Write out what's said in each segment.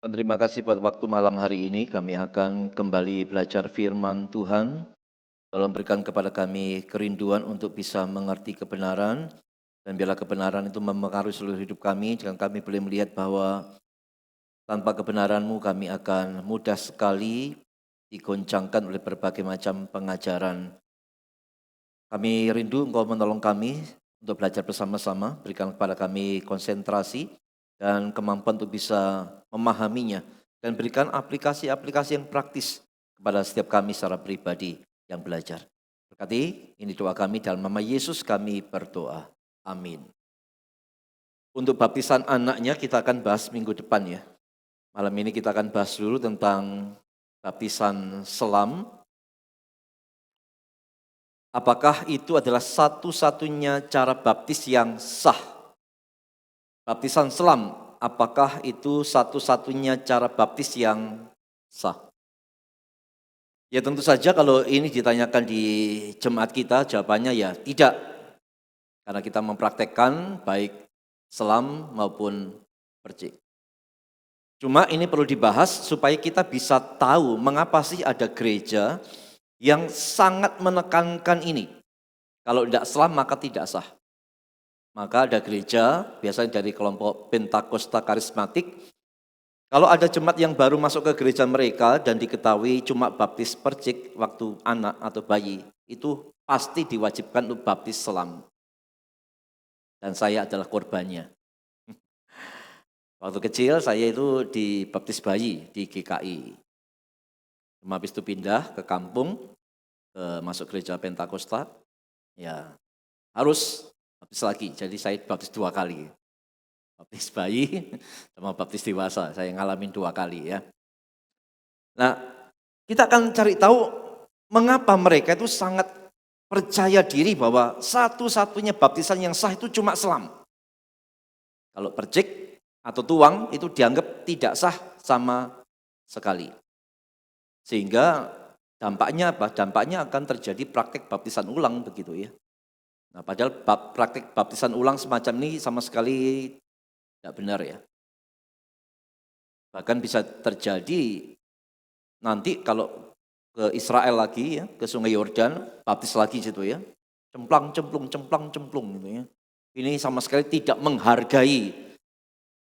Terima kasih buat waktu malam hari ini. Kami akan kembali belajar firman Tuhan. Tolong berikan kepada kami kerinduan untuk bisa mengerti kebenaran. Dan biarlah kebenaran itu memengaruhi seluruh hidup kami. Jangan kami boleh melihat bahwa tanpa kebenaran-Mu kami akan mudah sekali digoncangkan oleh berbagai macam pengajaran. Kami rindu Engkau menolong kami untuk belajar bersama-sama. Berikan kepada kami konsentrasi dan kemampuan untuk bisa memahaminya. Dan berikan aplikasi-aplikasi yang praktis kepada setiap kami secara pribadi yang belajar. Berkati, ini doa kami dalam nama Yesus kami berdoa. Amin. Untuk baptisan anaknya kita akan bahas minggu depan ya. Malam ini kita akan bahas dulu tentang baptisan selam. Apakah itu adalah satu-satunya cara baptis yang sah? Baptisan selam, apakah itu satu-satunya cara baptis yang sah? Ya tentu saja kalau ini ditanyakan di jemaat kita, jawabannya ya tidak. Karena kita mempraktekkan baik selam maupun percik. Cuma ini perlu dibahas supaya kita bisa tahu mengapa sih ada gereja yang sangat menekankan ini. Kalau tidak selam maka tidak sah. Maka ada gereja, biasanya dari kelompok Pentakosta Karismatik. Kalau ada jemaat yang baru masuk ke gereja mereka dan diketahui cuma baptis percik waktu anak atau bayi, itu pasti diwajibkan untuk baptis selam. Dan saya adalah korbannya. Waktu kecil saya itu dibaptis bayi di GKI. Habis itu pindah ke kampung, masuk gereja Pentakosta, ya harus baptis lagi. Jadi saya baptis 2 kali. Baptis bayi sama baptis dewasa, saya ngalamin 2 kali ya. Nah, kita akan cari tahu mengapa mereka itu sangat percaya diri bahwa satu-satunya baptisan yang sah itu cuma selam. Kalau percik atau tuang itu dianggap tidak sah sama sekali. Sehingga dampaknya apa? Dampaknya akan terjadi praktek baptisan ulang begitu ya. Nah, padahal praktek baptisan ulang semacam ini sama sekali tidak benar ya. Bahkan bisa terjadi nanti kalau ke Israel lagi ya, ke Sungai Yordan, baptis lagi situ ya. Cemplang cemplung gitu ya. Ini sama sekali tidak menghargai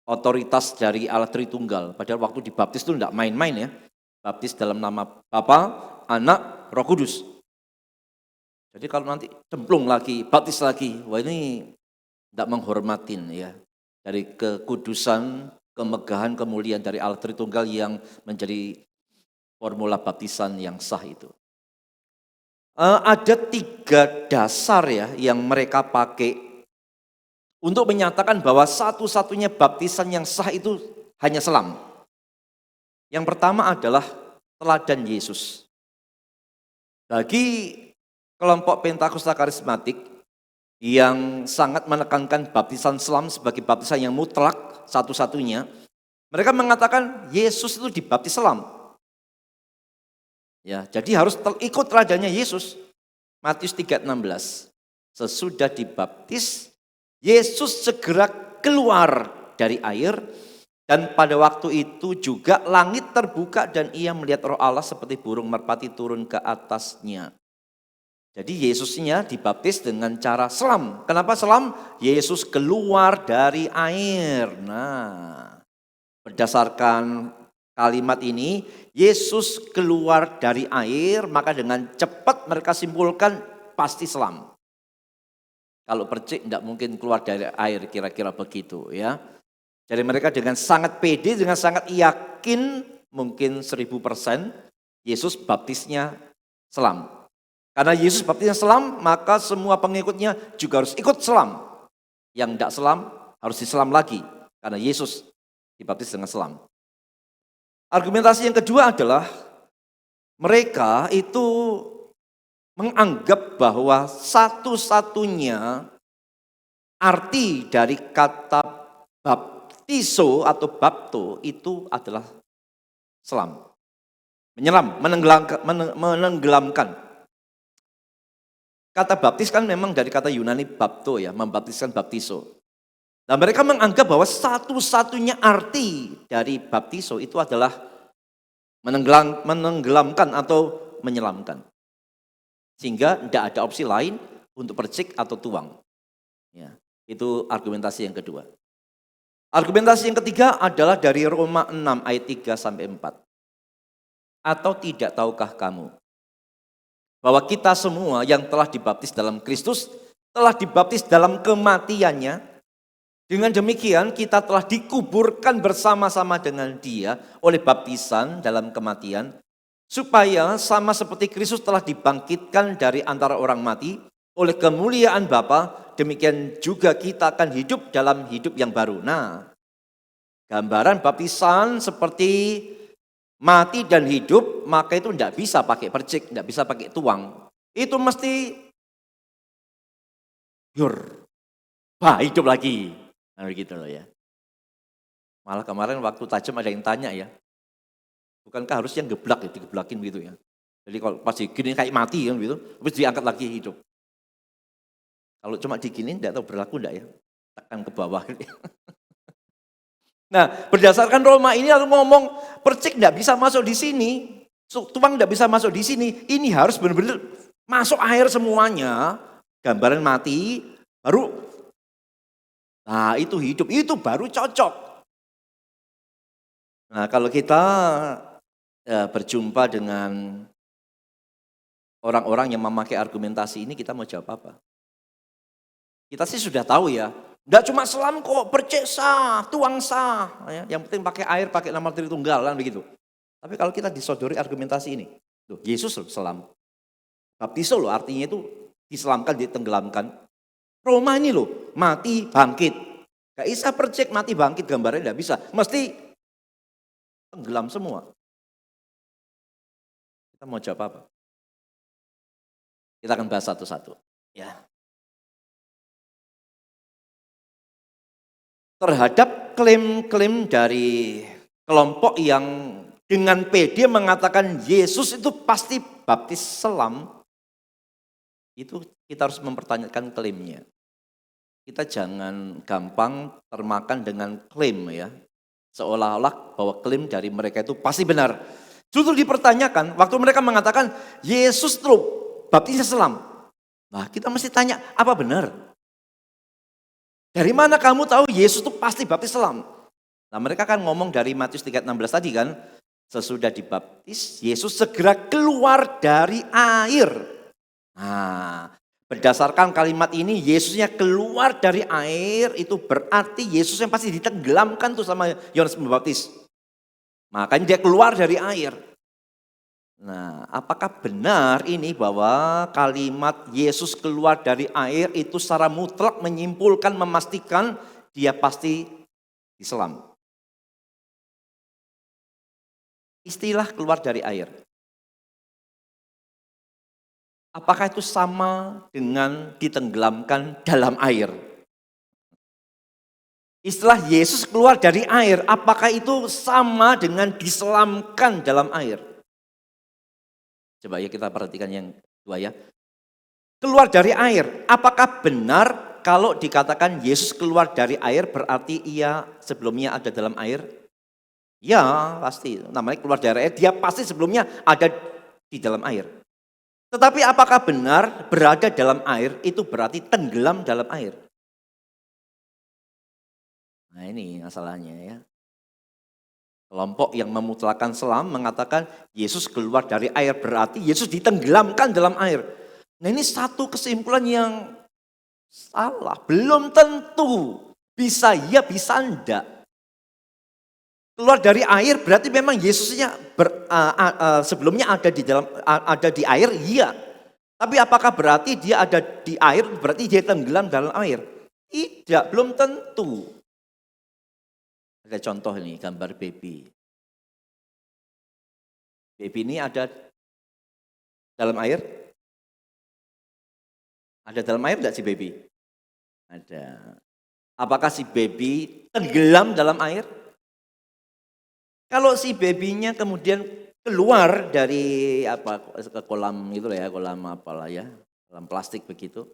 otoritas dari Allah Tritunggal. Padahal waktu dibaptis itu tidak main-main ya. Baptis dalam nama Bapa, Anak, Roh Kudus. Jadi kalau nanti cemplung lagi, baptis lagi, wah ini tidak menghormatin ya. Dari kekudusan, kemegahan, kemuliaan dari Allah Tritunggal yang menjadi formula baptisan yang sah itu. Ada 3 dasar ya yang mereka pakai untuk menyatakan bahwa satu-satunya baptisan yang sah itu hanya selam. Yang pertama adalah teladan Yesus. Bagi kelompok Pentakosta Karismatik yang sangat menekankan baptisan selam sebagai baptisan yang mutlak satu-satunya, mereka mengatakan Yesus itu dibaptis selam. Ya, jadi harus ikut teladannya Yesus. Matius 3:16. Sesudah dibaptis, Yesus segera keluar dari air dan pada waktu itu juga langit terbuka dan ia melihat Roh Allah seperti burung merpati turun ke atasnya. Jadi Yesusnya dibaptis dengan cara selam. Kenapa selam? Yesus keluar dari air. Nah, berdasarkan kalimat ini, Yesus keluar dari air, maka dengan cepat mereka simpulkan pasti selam. Kalau percik tidak mungkin keluar dari air, kira-kira begitu ya. Jadi mereka dengan sangat pede, dengan sangat yakin, mungkin 1000%, Yesus baptisnya selam. Karena Yesus baptisnya selam, maka semua pengikutnya juga harus ikut selam. Yang tidak selam harus diselam lagi, karena Yesus dibaptis dengan selam. Argumentasi yang kedua adalah mereka itu menganggap bahwa satu-satunya arti dari kata baptiso atau bapto itu adalah selam. Menyelam, menenggelamkan. Kata baptis kan memang dari kata Yunani bapto ya, membaptiskan baptiso. Nah, mereka menganggap bahwa satu-satunya arti dari baptiso itu adalah menenggelamkan atau menyelamkan. Sehingga tidak ada opsi lain untuk percik atau tuang. Ya, itu argumentasi yang kedua. Argumentasi yang ketiga adalah dari Roma 6 ayat 3 sampai 4. Atau tidak tahukah kamu bahwa kita semua yang telah dibaptis dalam Kristus telah dibaptis dalam kematiannya. Dengan demikian kita telah dikuburkan bersama-sama dengan Dia oleh baptisan dalam kematian, supaya sama seperti Kristus telah dibangkitkan dari antara orang mati oleh kemuliaan Bapa, demikian juga kita akan hidup dalam hidup yang baru. Nah, gambaran baptisan seperti mati dan hidup, maka itu tidak bisa pakai percik, tidak bisa pakai tuang. Itu mesti hidup lagi. Nah, begitu loh ya. Malah kemarin waktu tajam ada yang tanya ya, bukankah harusnya geblak ya, digeblakin gitu ya. Jadi kalau pas digini kayak mati kan gitu, habis diangkat lagi hidup. Kalau cuma digini tidak tahu berlaku enggak ya, tekan ke bawah. Nah, berdasarkan Roma ini lalu ngomong percik tidak bisa masuk di sini, tuang tidak bisa masuk di sini, ini harus benar-benar masuk air semuanya, gambaran mati, baru nah itu hidup, itu baru cocok. Nah kalau kita berjumpa dengan orang-orang yang memakai argumentasi ini, kita mau jawab apa? Kita sih sudah tahu ya, enggak cuma selam kok, percik sah, tuang sah. Yang penting pakai air, pakai nama Tritunggal kan begitu. Tapi kalau kita disodori argumentasi ini, loh, Yesus loh selam. Baptiso loh artinya itu diselamkan, ditenggelamkan. Roma ini loh, mati, bangkit. Gak bisa percik, mati, bangkit, gambarnya gak bisa. Mesti tenggelam semua. Kita mau jawab apa? Kita akan bahas satu-satu. Ya. Terhadap klaim-klaim dari kelompok yang dengan pede mengatakan Yesus itu pasti baptis selam, itu kita harus mempertanyakan klaimnya. Kita jangan gampang termakan dengan klaim ya. Seolah-olah bahwa klaim dari mereka itu pasti benar. Justru dipertanyakan waktu mereka mengatakan Yesus itu baptisnya selam. Nah kita mesti tanya apa benar? Dari mana kamu tahu Yesus itu pasti baptis selam? Nah mereka kan ngomong dari Matius 3:16 tadi kan. Sesudah dibaptis Yesus segera keluar dari air. Nah berdasarkan kalimat ini, Yesusnya keluar dari air, itu berarti Yesus yang pasti ditenggelamkan tuh sama Yohanes Pembaptis. Makanya dia keluar dari air. Nah, apakah benar ini bahwa kalimat Yesus keluar dari air itu secara mutlak menyimpulkan, memastikan dia pasti diselam? Istilah keluar dari air. Apakah itu sama dengan ditenggelamkan dalam air? Istilah Yesus keluar dari air, apakah itu sama dengan diselamkan dalam air? Coba ya kita perhatikan yang kedua ya. Keluar dari air, apakah benar kalau dikatakan Yesus keluar dari air berarti ia sebelumnya ada dalam air? Ya pasti, namanya keluar dari air, dia pasti sebelumnya ada di dalam air. Tetapi apakah benar berada dalam air itu berarti tenggelam dalam air? Nah ini masalahnya ya. Kelompok yang memutlakan selam mengatakan Yesus keluar dari air berarti Yesus ditenggelamkan dalam air. Nah ini satu kesimpulan yang salah, belum tentu. Bisa ya bisa enggak. Keluar dari air berarti memang Yesusnya sebelumnya ada di air, iya. Tapi apakah berarti dia ada di air, berarti dia tenggelam dalam air? Tidak, belum tentu. Ada contoh nih, gambar baby. Baby ini ada dalam air? Ada dalam air enggak si baby? Ada. Apakah si baby tenggelam dalam air? Kalau si babynya kemudian keluar dari ke kolam itu ya, kolam apalah ya, kolam plastik begitu.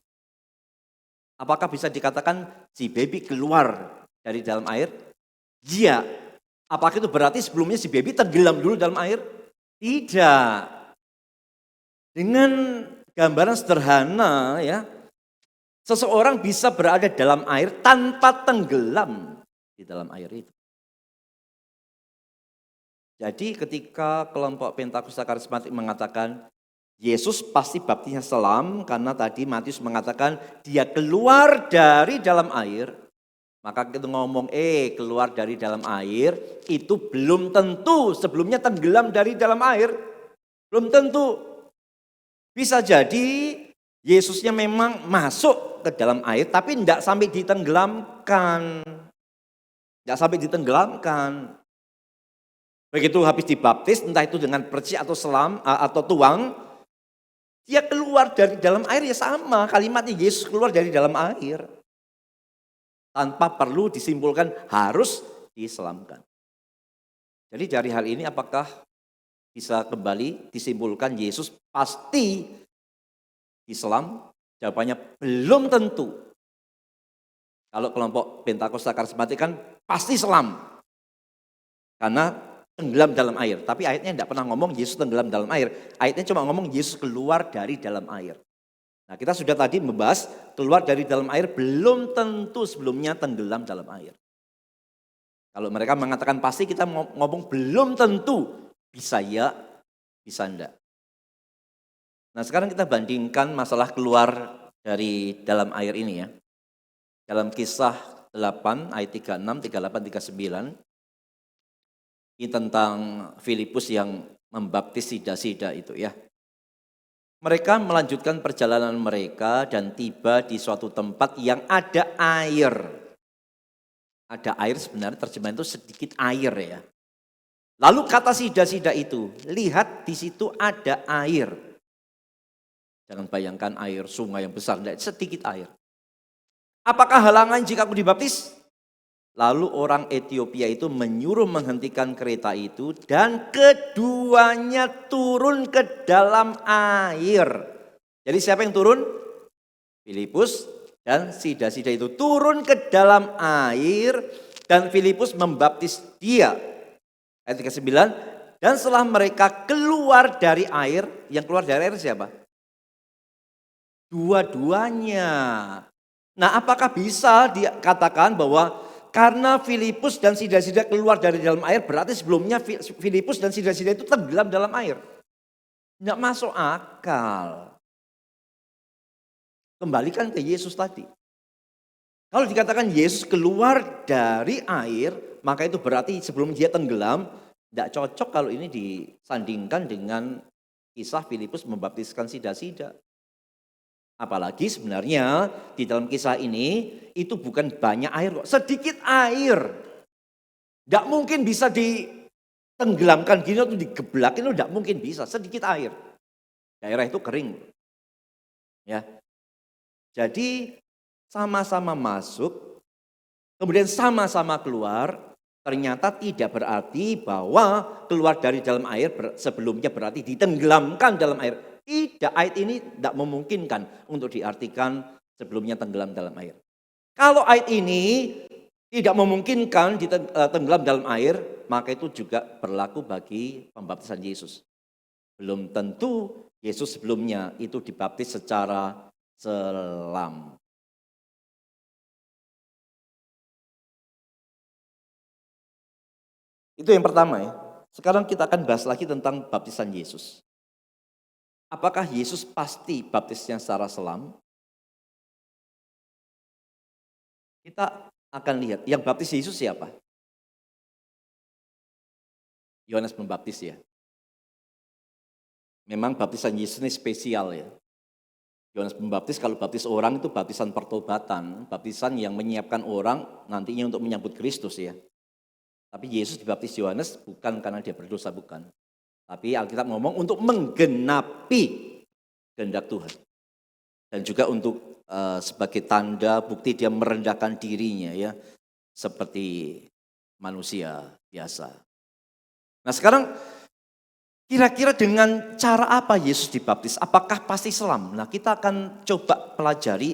Apakah bisa dikatakan si baby keluar dari dalam air? Iya. Apakah itu berarti sebelumnya si baby tenggelam dulu dalam air? Tidak. Dengan gambaran sederhana ya, seseorang bisa berada dalam air tanpa tenggelam di dalam air itu. Jadi ketika kelompok Pentakosta Karismatik mengatakan Yesus pasti baptisnya selam karena tadi Matius mengatakan dia keluar dari dalam air, maka kita ngomong keluar dari dalam air itu belum tentu sebelumnya tenggelam dari dalam air. Belum tentu. Bisa jadi Yesusnya memang masuk ke dalam air tapi tidak sampai ditenggelamkan. Tidak sampai ditenggelamkan. Begitu habis dibaptis, entah itu dengan perci atau selam atau tuang, dia keluar dari dalam air ya sama. Kalimatnya Yesus keluar dari dalam air. Tanpa perlu disimpulkan harus diselamkan. Jadi dari hal ini apakah bisa kembali disimpulkan Yesus pasti diselam? Jawabannya belum tentu. Kalau kelompok Pentakosta Karismatik kan pasti selam. Karena tenggelam dalam air. Tapi ayatnya tidak pernah ngomong Yesus tenggelam dalam air. Ayatnya cuma ngomong Yesus keluar dari dalam air. Nah kita sudah tadi membahas keluar dari dalam air belum tentu sebelumnya tenggelam dalam air. Kalau mereka mengatakan pasti kita ngomong belum tentu. Bisa ya, bisa enggak. Nah sekarang kita bandingkan masalah keluar dari dalam air ini ya. Dalam Kisah 8 ayat 36, 38, 39. Ini tentang Filipus yang membaptis sida-sida itu ya. Mereka melanjutkan perjalanan mereka dan tiba di suatu tempat yang ada air. Ada air sebenarnya terjemahan itu sedikit air ya. Lalu kata sida-sida itu, lihat di situ ada air. Jangan bayangkan air sungai yang besar, sedikit air. Apakah halangan jika aku dibaptis? Lalu orang Ethiopia itu menyuruh menghentikan kereta itu dan keduanya turun ke dalam air. Jadi siapa yang turun? Filipus dan sida-sida itu turun ke dalam air dan Filipus membaptis dia. Ayat 39, dan setelah mereka keluar dari air, yang keluar dari air siapa? Dua-duanya. Nah apakah bisa dikatakan bahwa karena Filipus dan sida-sida keluar dari dalam air, berarti sebelumnya Filipus dan sida-sida itu tenggelam dalam air. Tidak masuk akal. Kembalikan ke Yesus tadi. Kalau dikatakan Yesus keluar dari air, maka itu berarti sebelum dia tenggelam, tidak cocok kalau ini disandingkan dengan kisah Filipus membaptiskan sida-sida. Apalagi sebenarnya di dalam kisah ini itu bukan banyak air kok, sedikit air. Tidak mungkin bisa ditenggelamkan gini atau digeblakin, itu tidak mungkin bisa, sedikit air. Daerah itu kering. Ya. Jadi sama-sama masuk, kemudian sama-sama keluar, ternyata tidak berarti bahwa keluar dari dalam air sebelumnya berarti ditenggelamkan dalam air. Tidak, ayat ini tidak memungkinkan untuk diartikan sebelumnya tenggelam dalam air. Kalau ayat ini tidak memungkinkan tenggelam dalam air, maka itu juga berlaku bagi pembaptisan Yesus. Belum tentu Yesus sebelumnya itu dibaptis secara selam. Itu yang pertama ya. Sekarang kita akan bahas lagi tentang baptisan Yesus. Apakah Yesus pasti baptisnya secara selam? Kita akan lihat, yang baptis Yesus siapa? Yohanes Pembaptis ya. Memang baptisan Yesus ini spesial ya. Yohanes Pembaptis kalau baptis orang itu baptisan pertobatan, baptisan yang menyiapkan orang nantinya untuk menyambut Kristus ya. Tapi Yesus dibaptis Yohanes bukan karena dia berdosa, bukan. Tapi Alkitab ngomong untuk menggenapi kehendak Tuhan. Dan juga untuk sebagai tanda bukti dia merendahkan dirinya ya. Seperti manusia biasa. Nah sekarang kira-kira dengan cara apa Yesus dibaptis? Apakah pasti selam? Nah kita akan coba pelajari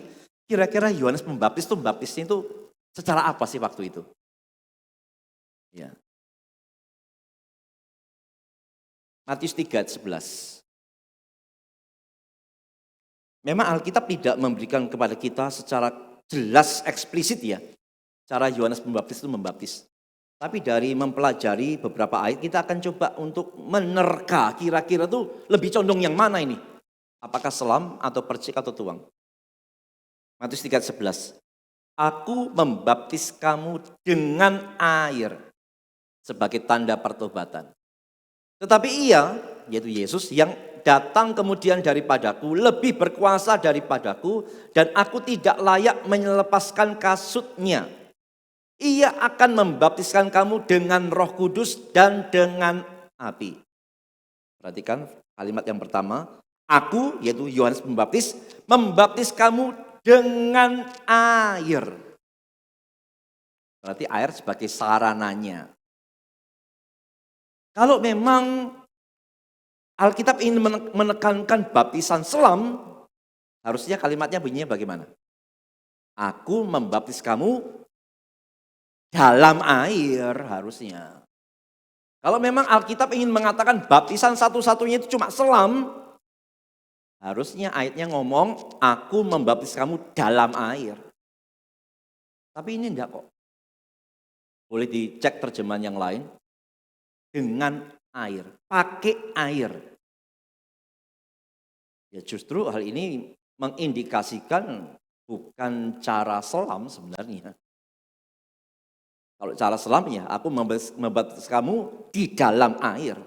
Kira-kira Yohanes Pembaptis itu baptisnya itu secara apa sih waktu itu? Ya. Matius 3 ayat 11. Memang Alkitab tidak memberikan kepada kita secara jelas eksplisit ya, cara Yohanes Pembaptis itu membaptis. Tapi dari mempelajari beberapa ayat kita akan coba untuk menerka kira-kira tuh lebih condong yang mana ini. Apakah selam atau percik atau tuang. Matius 3 ayat 11. Aku membaptis kamu dengan air sebagai tanda pertobatan. Tetapi ia, yaitu Yesus, yang datang kemudian daripadaku, lebih berkuasa daripadaku, dan aku tidak layak melepaskan kasutnya. Ia akan membaptiskan kamu dengan Roh Kudus dan dengan api. Perhatikan kalimat yang pertama, aku, yaitu Yohanes Pembaptis, membaptis kamu dengan air. Berarti air sebagai sarananya. Kalau memang Alkitab ingin menekankan baptisan selam, harusnya kalimatnya bunyinya bagaimana? Aku membaptis kamu dalam air harusnya. Kalau memang Alkitab ingin mengatakan baptisan satu-satunya itu cuma selam, harusnya ayatnya ngomong, aku membaptis kamu dalam air. Tapi ini enggak kok. Boleh dicek terjemahan yang lain. Dengan air, pakai air. Ya justru hal ini mengindikasikan bukan cara selam sebenarnya. Kalau cara selam ya aku membaptis kamu di dalam air.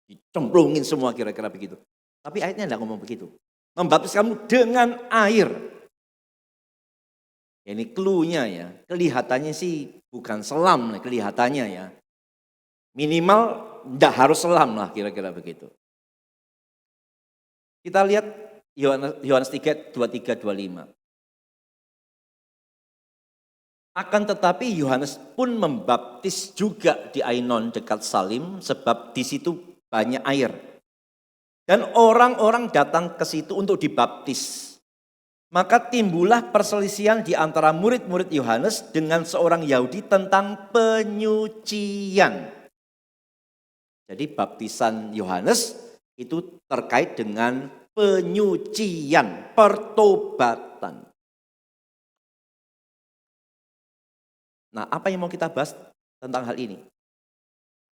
Dicemplungin semua kira-kira begitu. Tapi ayatnya tidak ngomong begitu. Membaptis kamu dengan air. Ya, ini clue-nya ya. Kelihatannya sih bukan selam kelihatannya ya. Minimal tidak harus selam lah kira-kira begitu. Kita lihat Yohanes 3, 23, 25. Akan tetapi Yohanes pun membaptis juga di Ainon dekat Salim sebab di situ banyak air. Dan orang-orang datang ke situ untuk dibaptis. Maka timbullah perselisihan di antara murid-murid Yohanes dengan seorang Yahudi tentang penyucian. Jadi baptisan Yohanes itu terkait dengan penyucian, pertobatan. Nah, apa yang mau kita bahas tentang hal ini?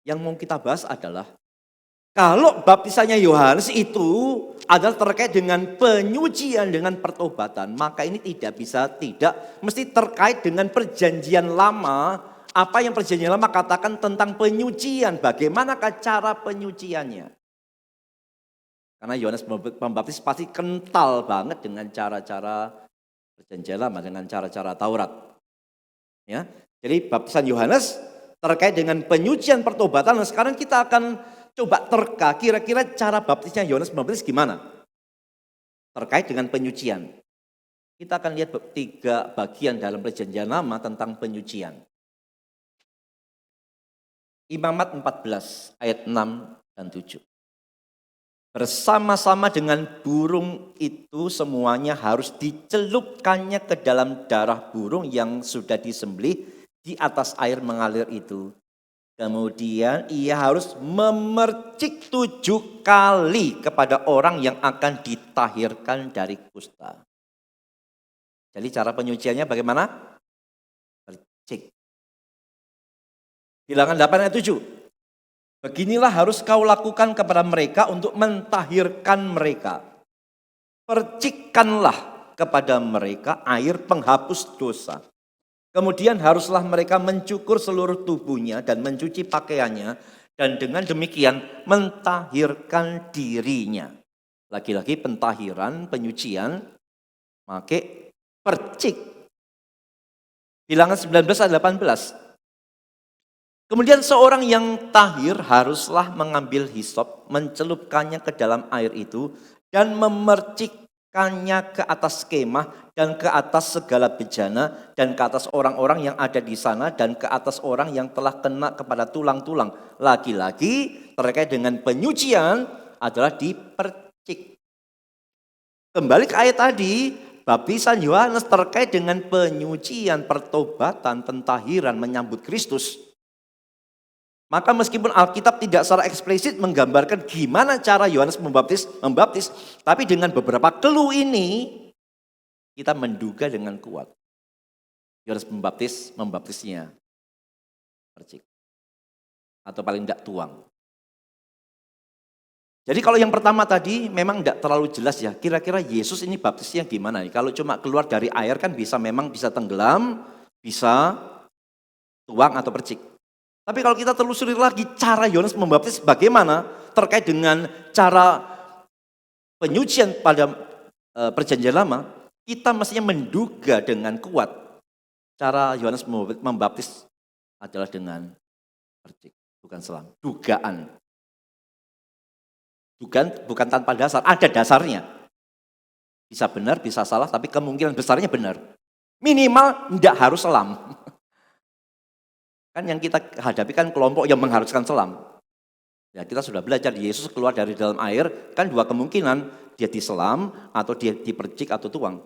Yang mau kita bahas adalah kalau baptisannya Yohanes itu adalah terkait dengan penyucian, dengan pertobatan, maka ini mesti terkait dengan perjanjian lama. Apa yang perjanjian lama katakan tentang penyucian, bagaimanakah cara penyuciannya? Karena Yohanes Pembaptis pasti kental banget dengan cara-cara perjanjian lama, dengan cara-cara Taurat. Ya, jadi baptisan Yohanes terkait dengan penyucian pertobatan. Nah, sekarang kita akan coba terka kira-kira cara baptisnya Yohanes Pembaptis gimana? Terkait dengan penyucian. Kita akan lihat 3 bagian dalam perjanjian lama tentang penyucian. Imamat 14 ayat 6 dan 7. Bersama-sama dengan burung itu semuanya harus dicelupkannya ke dalam darah burung yang sudah disembelih di atas air mengalir itu. Kemudian ia harus memercik 7 kali kepada orang yang akan ditahirkan dari kusta. Jadi cara penyuciannya bagaimana? Percik. Bilangan 8 ayat 7. Beginilah harus kau lakukan kepada mereka untuk mentahirkan mereka. Percikkanlah kepada mereka air penghapus dosa. Kemudian haruslah mereka mencukur seluruh tubuhnya dan mencuci pakaiannya. Dan dengan demikian mentahirkan dirinya. Lagi-lagi pentahiran, penyucian, pakai percik. Bilangan 19 ayat 18. Kemudian seorang yang tahir haruslah mengambil hisop, mencelupkannya ke dalam air itu, dan memercikkannya ke atas kemah, dan ke atas segala bejana, dan ke atas orang-orang yang ada di sana, dan ke atas orang yang telah kena kepada tulang-tulang. Lagi-lagi terkait dengan penyucian adalah dipercik. Kembali ke ayat tadi, baptisan Yohanes terkait dengan penyucian, pertobatan, pentahiran, menyambut Kristus. Maka meskipun Alkitab tidak secara eksplisit menggambarkan gimana cara Yohanes membaptis, tapi dengan beberapa clue ini kita menduga dengan kuat. Yohanes membaptisnya percik. Atau paling tidak tuang. Jadi kalau yang pertama tadi memang tidak terlalu jelas ya, kira-kira Yesus ini baptisnya gimana? Kalau cuma keluar dari air kan memang bisa tenggelam, bisa tuang atau percik. Tapi kalau kita telusuri lagi cara Yohanes membaptis bagaimana terkait dengan cara penyucian pada perjanjian lama, kita mestinya menduga dengan kuat cara Yohanes membaptis adalah dengan percik, bukan selam. Dugaan bukan tanpa dasar, ada dasarnya. Bisa benar, bisa salah, tapi kemungkinan besarnya benar. Minimal tidak harus selam. Kan yang kita hadapi kan kelompok yang mengharuskan selam. Ya kita sudah belajar, Yesus keluar dari dalam air, kan dua kemungkinan, dia diselam atau dia dipercik atau tuang.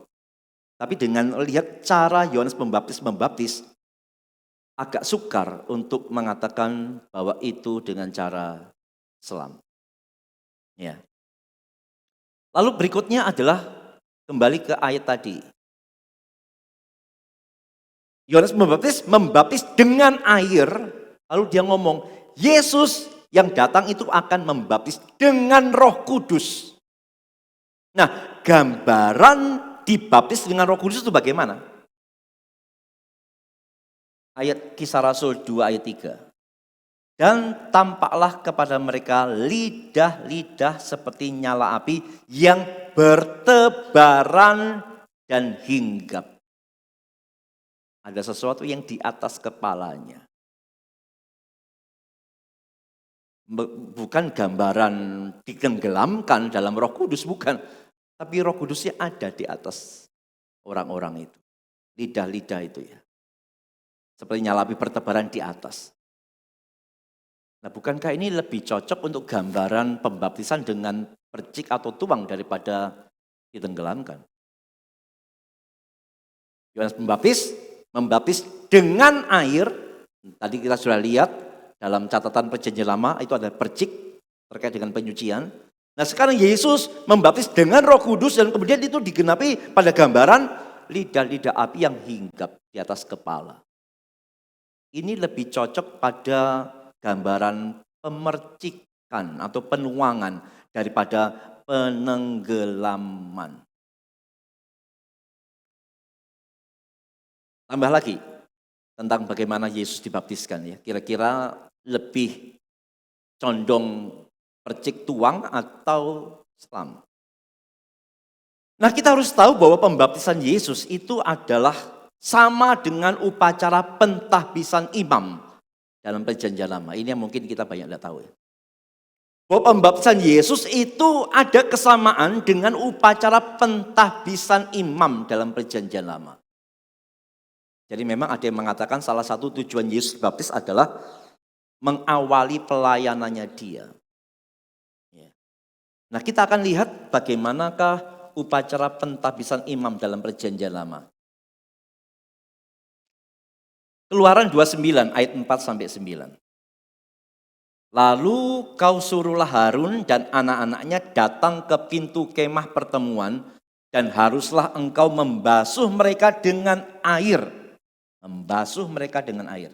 Tapi dengan lihat cara Yohanes membaptis, agak sukar untuk mengatakan bahwa itu dengan cara selam. Ya. Lalu berikutnya adalah kembali ke ayat tadi. Yohanes membaptis dengan air, lalu dia ngomong, Yesus yang datang itu akan membaptis dengan Roh Kudus. Nah, gambaran dibaptis dengan Roh Kudus itu bagaimana? Ayat Kisah Rasul 2 ayat 3. Dan tampaklah kepada mereka lidah-lidah seperti nyala api yang bertebaran dan hinggap. Ada sesuatu yang di atas kepalanya. Bukan gambaran ditenggelamkan dalam Roh Kudus, bukan. Tapi Roh Kudusnya ada di atas orang-orang itu. Lidah-lidah itu ya. Seperti nyala api bertebaran di atas. Nah, bukankah ini lebih cocok untuk gambaran pembaptisan dengan percik atau tuang daripada ditenggelamkan? Yohanes membaptis dengan air. Tadi kita sudah lihat dalam catatan perjanjian lama itu ada percik terkait dengan penyucian. Nah sekarang Yesus membaptis dengan Roh Kudus dan kemudian itu digenapi pada gambaran lidah-lidah api yang hinggap di atas kepala. Ini lebih cocok pada gambaran pemercikan atau penuangan daripada penenggelaman. Tambah lagi tentang bagaimana Yesus dibaptiskan ya. Kira-kira lebih condong percik tuang atau selam. Nah kita harus tahu bahwa pembaptisan Yesus itu adalah sama dengan upacara pentahbisan imam dalam perjanjian lama. Ini yang mungkin kita banyak tidak tahu ya. Bahwa pembaptisan Yesus itu ada kesamaan dengan upacara pentahbisan imam dalam perjanjian lama. Jadi memang ada yang mengatakan salah satu tujuan Yesus dibaptis adalah mengawali pelayanannya dia. Nah kita akan lihat bagaimanakah upacara pentahbisan imam dalam perjanjian lama. Keluaran 29 ayat 4-9. Lalu kau suruhlah Harun dan anak-anaknya datang ke pintu kemah pertemuan dan haruslah engkau membasuh mereka dengan air. Membasuh mereka dengan air.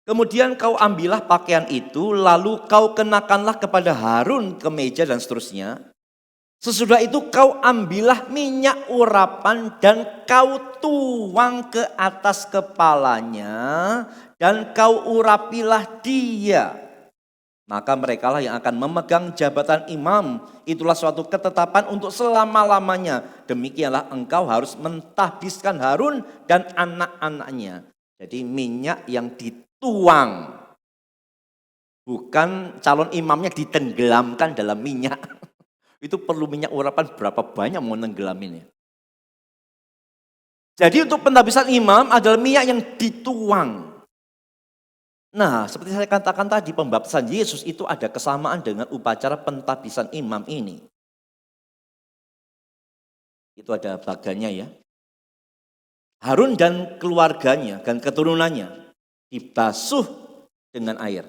Kemudian kau ambillah pakaian itu, lalu kau kenakanlah kepada Harun kemeja dan seterusnya. Sesudah itu kau ambillah minyak urapan dan kau tuang ke atas kepalanya dan kau urapilah dia. Maka merekalah yang akan memegang jabatan imam. Itulah suatu ketetapan untuk selama-lamanya. Demikianlah engkau harus mentahbiskan Harun dan anak-anaknya. Jadi minyak yang dituang. Bukan calon imamnya ditenggelamkan dalam minyak. Itu perlu minyak urapan berapa banyak mau nenggelaminnya. Jadi untuk pentahbisan imam adalah minyak yang dituang. Nah, seperti saya katakan tadi, pembaptisan Yesus itu ada kesamaan dengan upacara pentahbisan imam ini. Itu ada bagannya ya. Harun dan keluarganya dan keturunannya dibasuh dengan air.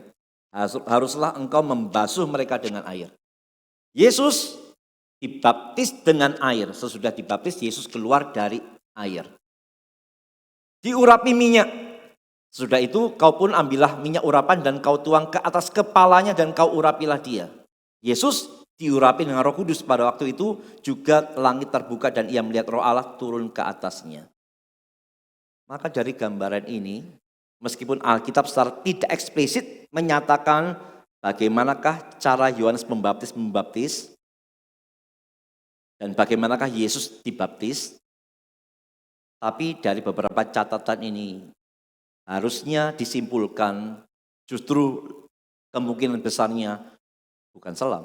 Haruslah engkau membasuh mereka dengan air. Yesus dibaptis dengan air. Sesudah dibaptis, Yesus keluar dari air. Diurapi minyak. Sudah itu kau pun ambillah minyak urapan dan kau tuang ke atas kepalanya dan kau urapilah dia. Yesus diurapi dengan Roh Kudus. Pada waktu itu juga langit terbuka dan ia melihat Roh Allah turun ke atasnya. Maka dari gambaran ini, meskipun Alkitab secara tidak eksplisit menyatakan bagaimanakah cara Yohanes membaptis dan bagaimanakah Yesus dibaptis, tapi dari beberapa catatan ini harusnya disimpulkan justru kemungkinan besarnya bukan selam.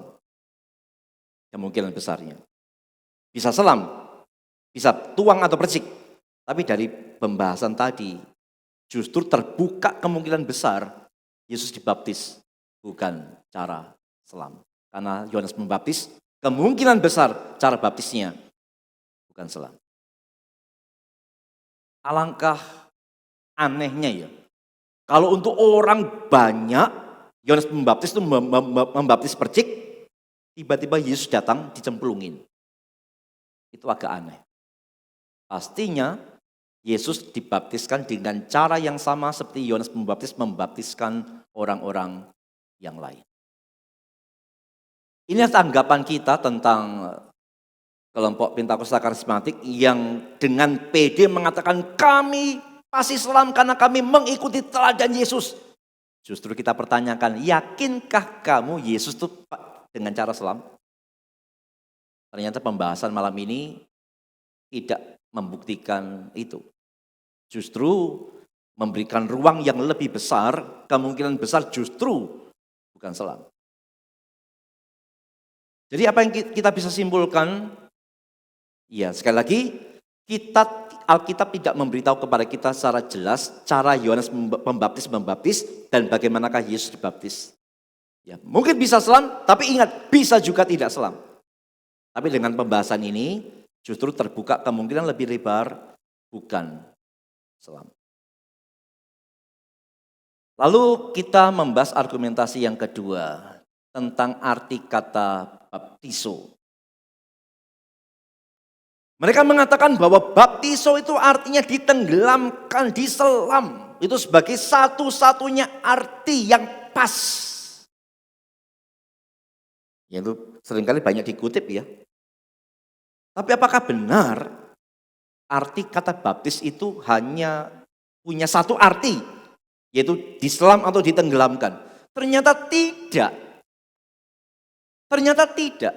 Kemungkinan besarnya. Bisa selam, bisa tuang atau percik. Tapi dari pembahasan tadi justru terbuka kemungkinan besar Yesus dibaptis bukan cara selam. Karena Yohanes membaptis, kemungkinan besar cara baptisnya bukan selam. Alangkah anehnya ya. Kalau untuk orang banyak, Yohanes membaptis itu membaptis percik, tiba-tiba Yesus datang dicemplungin. Itu agak aneh. Pastinya Yesus dibaptiskan dengan cara yang sama seperti Yohanes membaptiskan orang-orang yang lain. Ini tanggapan kita tentang kelompok Pentakosta Karismatik yang dengan pede mengatakan kami pasti selam karena kami mengikuti teladan Yesus. Justru kita pertanyakan, yakinkah kamu Yesus itu dengan cara selam? Ternyata pembahasan malam ini tidak membuktikan itu. Justru memberikan ruang yang lebih besar, kemungkinan besar justru bukan selam. Jadi apa yang kita bisa simpulkan? Ya, sekali lagi, Alkitab tidak memberitahu kepada kita secara jelas cara Yohanes membaptis dan bagaimanakah Yesus dibaptis. Ya, mungkin bisa selam, tapi ingat bisa juga tidak selam. Tapi dengan pembahasan ini justru terbuka kemungkinan lebih lebar bukan selam. Lalu kita membahas argumentasi yang kedua tentang arti kata baptiso. Mereka mengatakan bahwa baptiso itu artinya ditenggelamkan, diselam. Itu sebagai satu-satunya arti yang pas. Itu seringkali banyak dikutip ya. Tapi apakah benar arti kata baptis itu hanya punya satu arti, yaitu diselam atau ditenggelamkan? Ternyata tidak. Ternyata tidak.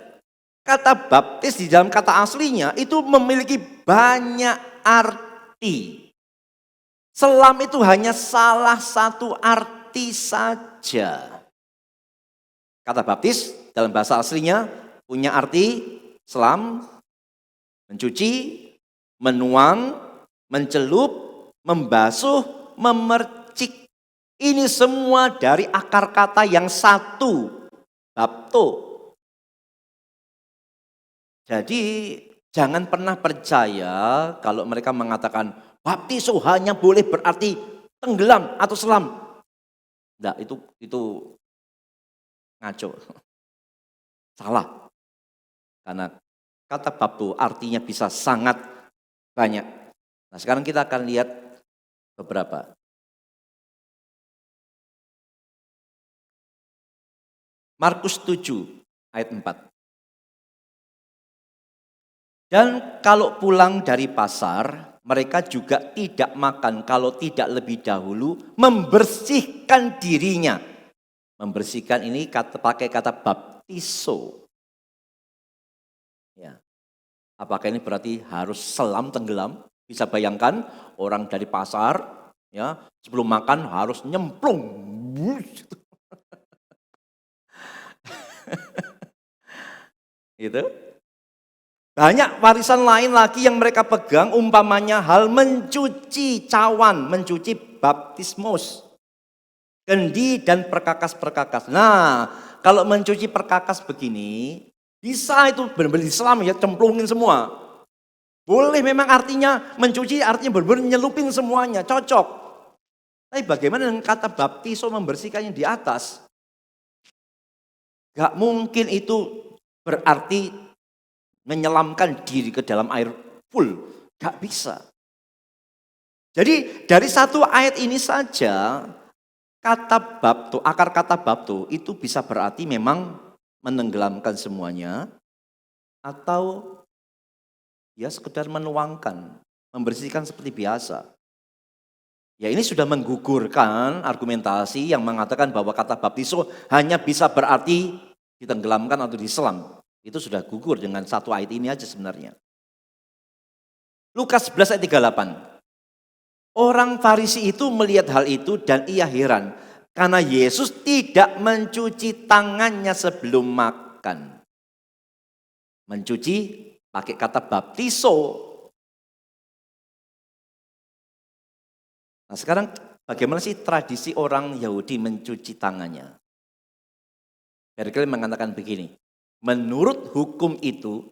Kata baptis di dalam kata aslinya itu memiliki banyak arti. Selam itu hanya salah satu arti saja. Kata baptis dalam bahasa aslinya punya arti selam, mencuci, menuang, mencelup, membasuh, memercik. Ini semua dari akar kata yang satu, bapto. Jadi jangan pernah percaya kalau mereka mengatakan baptiso hanya boleh berarti tenggelam atau selam. Nah, itu ngaco. Salah. Karena kata bapto artinya bisa sangat banyak. Nah, sekarang kita akan lihat beberapa. Markus 7 ayat 4. Dan kalau pulang dari pasar, mereka juga tidak makan kalau tidak lebih dahulu membersihkan dirinya. Membersihkan ini pakai kata baptiso. Ya. Apakah ini berarti harus selam tenggelam? Bisa bayangkan orang dari pasar, ya sebelum makan harus nyemplung. Gitu. Banyak warisan lain lagi yang mereka pegang, umpamanya hal mencuci cawan, mencuci baptismos, kendi dan perkakas-perkakas. Nah, kalau mencuci perkakas begini, bisa itu benar-benar diselam ya, cemplungin semua. Boleh memang artinya mencuci, artinya benar-benar nyelupin semuanya, cocok. Tapi bagaimana dengan kata baptiso membersihkannya di atas? Gak mungkin itu berarti menyelamkan diri ke dalam air full. Gak bisa. Jadi dari satu ayat ini saja, kata bapto, akar kata bapto itu bisa berarti memang menenggelamkan semuanya, atau ya sekedar menuangkan, membersihkan seperti biasa. Ya ini sudah menggugurkan argumentasi yang mengatakan bahwa kata baptiso hanya bisa berarti ditenggelamkan atau diselam. Itu sudah gugur dengan satu ayat ini aja sebenarnya. Lukas 11 ayat 38. Orang Farisi itu melihat hal itu dan ia heran karena Yesus tidak mencuci tangannya sebelum makan. Mencuci pakai kata baptiso. Nah sekarang bagaimana sih tradisi orang Yahudi mencuci tangannya? Berkeley mengatakan begini, menurut hukum itu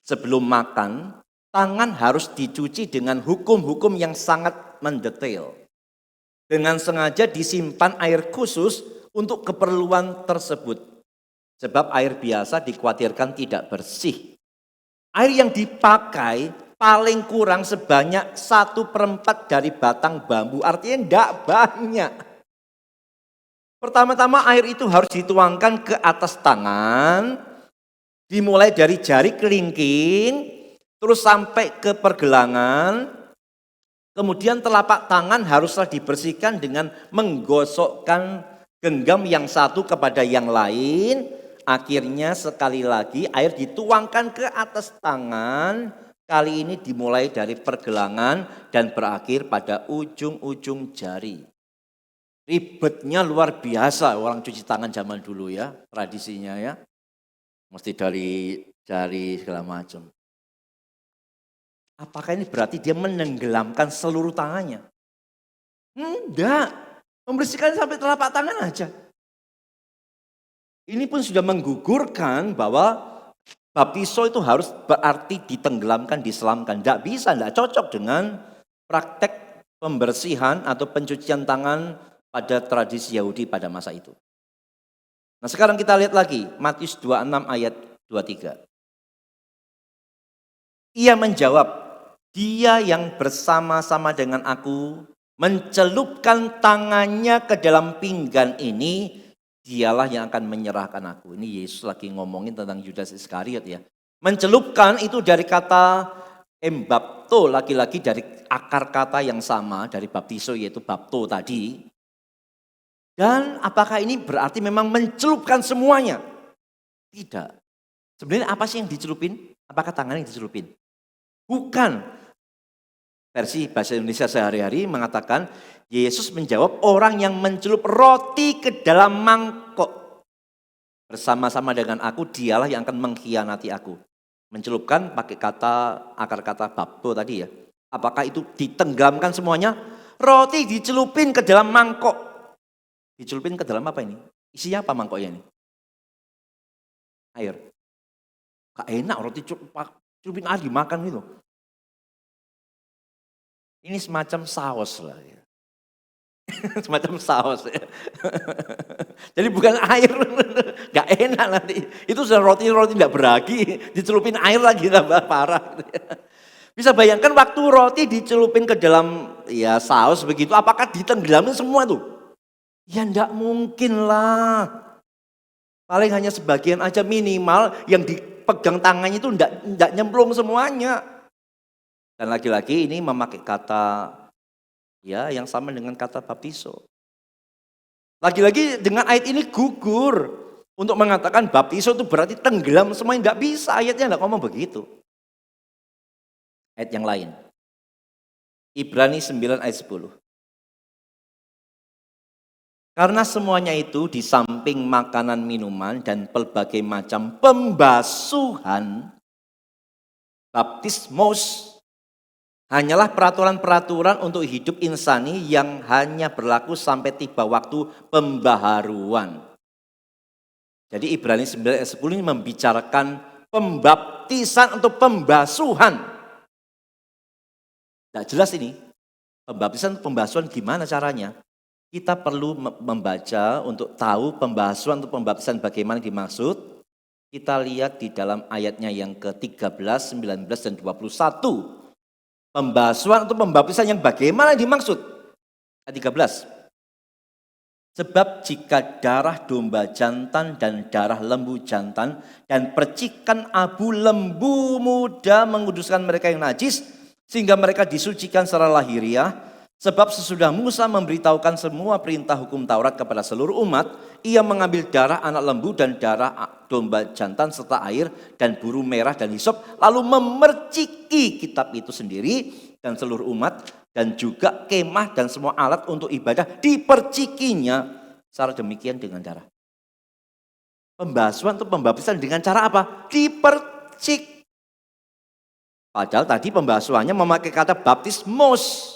sebelum makan, tangan harus dicuci dengan hukum-hukum yang sangat mendetail. Dengan sengaja disimpan air khusus untuk keperluan tersebut. Sebab air biasa dikhawatirkan tidak bersih. Air yang dipakai paling kurang sebanyak 1/4 dari batang bambu, artinya tidak banyak. Pertama-tama air itu harus dituangkan ke atas tangan, dimulai dari jari kelingking, terus sampai ke pergelangan, kemudian telapak tangan haruslah dibersihkan dengan menggosokkan genggam yang satu kepada yang lain. Akhirnya sekali lagi air dituangkan ke atas tangan, kali ini dimulai dari pergelangan dan berakhir pada ujung-ujung jari. Ribetnya luar biasa orang cuci tangan zaman dulu ya, tradisinya ya. Mesti dari jari segala macam. Apakah ini berarti dia menenggelamkan seluruh tangannya? Enggak, membersihkan sampai telapak tangan aja. Ini pun sudah menggugurkan bahwa baptiso itu harus berarti ditenggelamkan, diselamkan. Tidak bisa, tidak cocok dengan praktek pembersihan atau pencucian tangan pada tradisi Yahudi pada masa itu. Nah sekarang kita lihat lagi Matius 26 ayat 23. Ia menjawab, dia yang bersama-sama dengan aku mencelupkan tangannya ke dalam pinggan ini, dialah yang akan menyerahkan aku. Ini Yesus lagi ngomongin tentang Yudas Iskariot ya. Mencelupkan itu dari kata embapto, lagi-lagi dari akar kata yang sama dari baptiso yaitu bapto tadi. Dan apakah ini berarti memang mencelupkan semuanya? Tidak. Sebenarnya apa sih yang dicelupin? Apakah tangan yang dicelupin? Bukan. Versi bahasa Indonesia sehari-hari mengatakan Yesus menjawab orang yang mencelup roti ke dalam mangkok. Bersama-sama dengan aku dialah yang akan mengkhianati aku. Mencelupkan pakai kata akar kata bapto tadi ya. Apakah itu ditenggelamkan semuanya? Roti dicelupin ke dalam mangkok. Dicelupin ke dalam apa ini? Isinya apa mangkoknya ini? Air. Gak enak roti celupin air dimakan gitu. Ini semacam saus lah ya. Semacam saus ya. Jadi bukan air, gak enak nanti. Itu sudah roti tidak beragi, dicelupin air lagi tambah parah. Bisa bayangkan waktu roti dicelupin ke dalam ya saus begitu, apakah ditenggelamin semua tuh? Ya enggak mungkin lah. Paling hanya sebagian aja minimal yang dipegang tangannya itu enggak nyemplung semuanya. Dan lagi-lagi ini memakai kata ya yang sama dengan kata baptiso. Lagi-lagi dengan ayat ini gugur untuk mengatakan baptiso itu berarti tenggelam semuanya. Enggak bisa, ayatnya enggak ngomong begitu. Ayat yang lain. Ibrani 9 ayat 10. Karena semuanya itu di samping makanan minuman dan pelbagai macam pembasuhan, baptismos hanyalah peraturan-peraturan untuk hidup insani yang hanya berlaku sampai tiba waktu pembaharuan. Jadi Ibrani 9 ayat 10 ini membicarakan pembaptisan atau pembasuhan. Tidak jelas ini. Pembaptisan pembasuhan gimana caranya? Kita perlu membaca untuk tahu pembasuhan atau pembaptisan bagaimana dimaksud. Kita lihat di dalam ayatnya yang ke-13, 19, dan 21. Pembasuhan atau pembaptisan yang bagaimana dimaksud? Ayat 13. Sebab jika darah domba jantan dan darah lembu jantan dan percikan abu lembu muda menguduskan mereka yang najis, sehingga mereka disucikan secara lahiriah. Sebab sesudah Musa memberitahukan semua perintah hukum Taurat kepada seluruh umat, ia mengambil darah anak lembu dan darah domba jantan serta air dan buru merah dan hisop, lalu memerciki kitab itu sendiri dan seluruh umat, dan juga kemah dan semua alat untuk ibadah dipercikinya secara demikian dengan darah. Pembasuhan atau pembaptisan dengan cara apa? Dipercik. Padahal tadi pembasuhannya memakai kata baptismos.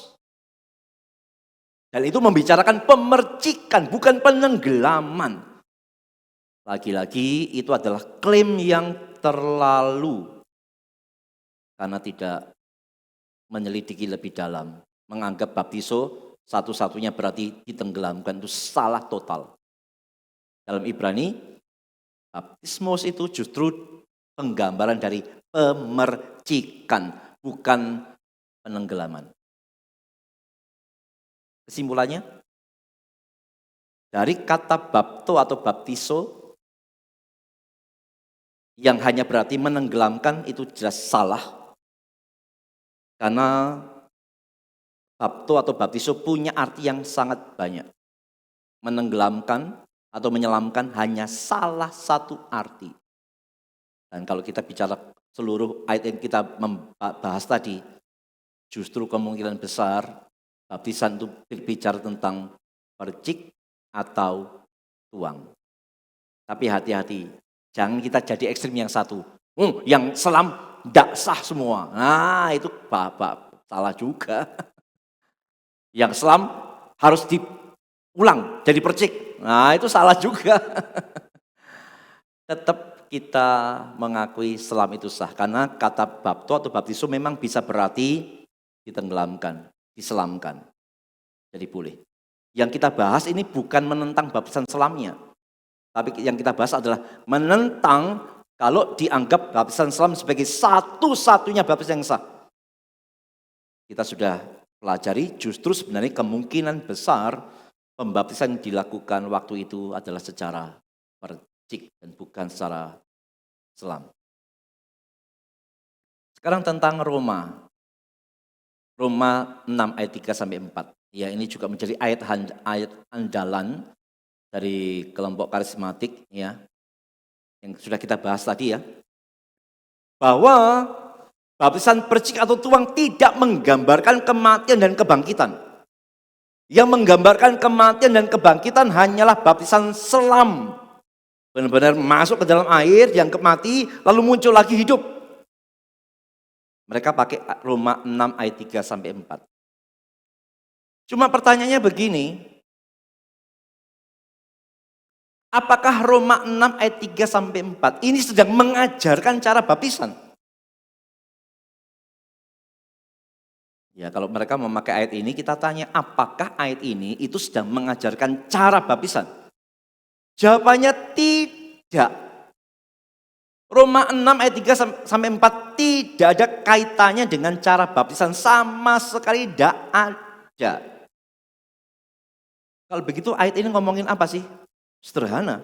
Dan itu membicarakan pemercikan, bukan penenggelaman. Lagi-lagi itu adalah klaim yang terlalu, karena tidak menyelidiki lebih dalam. Menganggap baptiso satu-satunya berarti ditenggelamkan, itu salah total. Dalam Ibrani, baptismos itu justru penggambaran dari pemercikan, bukan penenggelaman. Kesimpulannya, dari kata bapto atau baptiso yang hanya berarti menenggelamkan itu jelas salah. Karena bapto atau baptiso punya arti yang sangat banyak. Menenggelamkan atau menyelamkan hanya salah satu arti. Dan kalau kita bicara seluruh ayat yang kita membahas tadi, justru kemungkinan besar baptisan itu berbicara tentang percik atau tuang. Tapi hati-hati, jangan kita jadi ekstrim yang satu. Yang selam tidak sah semua. Nah itu bapak salah juga. Yang selam harus diulang jadi percik. Nah itu salah juga. Tetap kita mengakui selam itu sah. Karena kata bapto atau baptiso memang bisa berarti ditenggelamkan, diselamkan. Jadi boleh. Yang kita bahas ini bukan menentang baptisan selamnya. Tapi yang kita bahas adalah menentang kalau dianggap baptisan selam sebagai satu-satunya baptisan yang sah. Kita sudah pelajari justru sebenarnya kemungkinan besar pembaptisan yang dilakukan waktu itu adalah secara percik dan bukan secara selam. Sekarang tentang Roma. Roma 6 ayat 3 sampai 4. Ya, ini juga menjadi ayat andalan dari kelompok karismatik ya. Yang sudah kita bahas tadi ya. Bahwa baptisan percik atau tuang tidak menggambarkan kematian dan kebangkitan. Yang menggambarkan kematian dan kebangkitan hanyalah baptisan selam. Benar-benar masuk ke dalam air, yang mati lalu muncul lagi hidup. Mereka pakai Roma 6 ayat 3 sampai 4. Cuma pertanyaannya begini, apakah Roma 6 ayat 3 sampai 4 ini sedang mengajarkan cara baptisan? Ya, kalau mereka memakai ayat ini, kita tanya apakah ayat ini itu sedang mengajarkan cara baptisan? Jawabannya tidak. Roma 6 ayat 3 sampai 4 tidak ada kaitannya dengan cara baptisan, sama sekali tidak ada. Kalau begitu ayat ini ngomongin apa sih? Sederhana.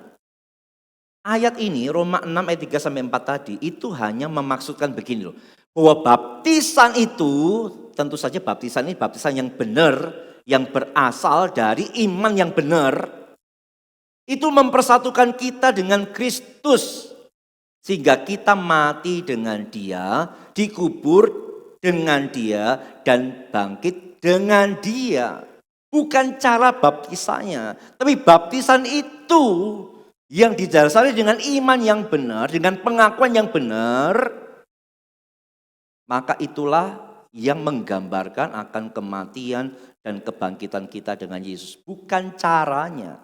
Ayat ini Roma 6 ayat 3 sampai 4 tadi itu hanya memaksudkan begini loh. Bahwa baptisan itu tentu saja baptisan ini baptisan yang benar, yang berasal dari iman yang benar. Itu mempersatukan kita dengan Kristus. Sehingga kita mati dengan dia, dikubur dengan dia, dan bangkit dengan dia. Bukan cara baptisannya, tapi baptisan itu yang didasari dengan iman yang benar, dengan pengakuan yang benar, maka itulah yang menggambarkan akan kematian dan kebangkitan kita dengan Yesus. Bukan caranya.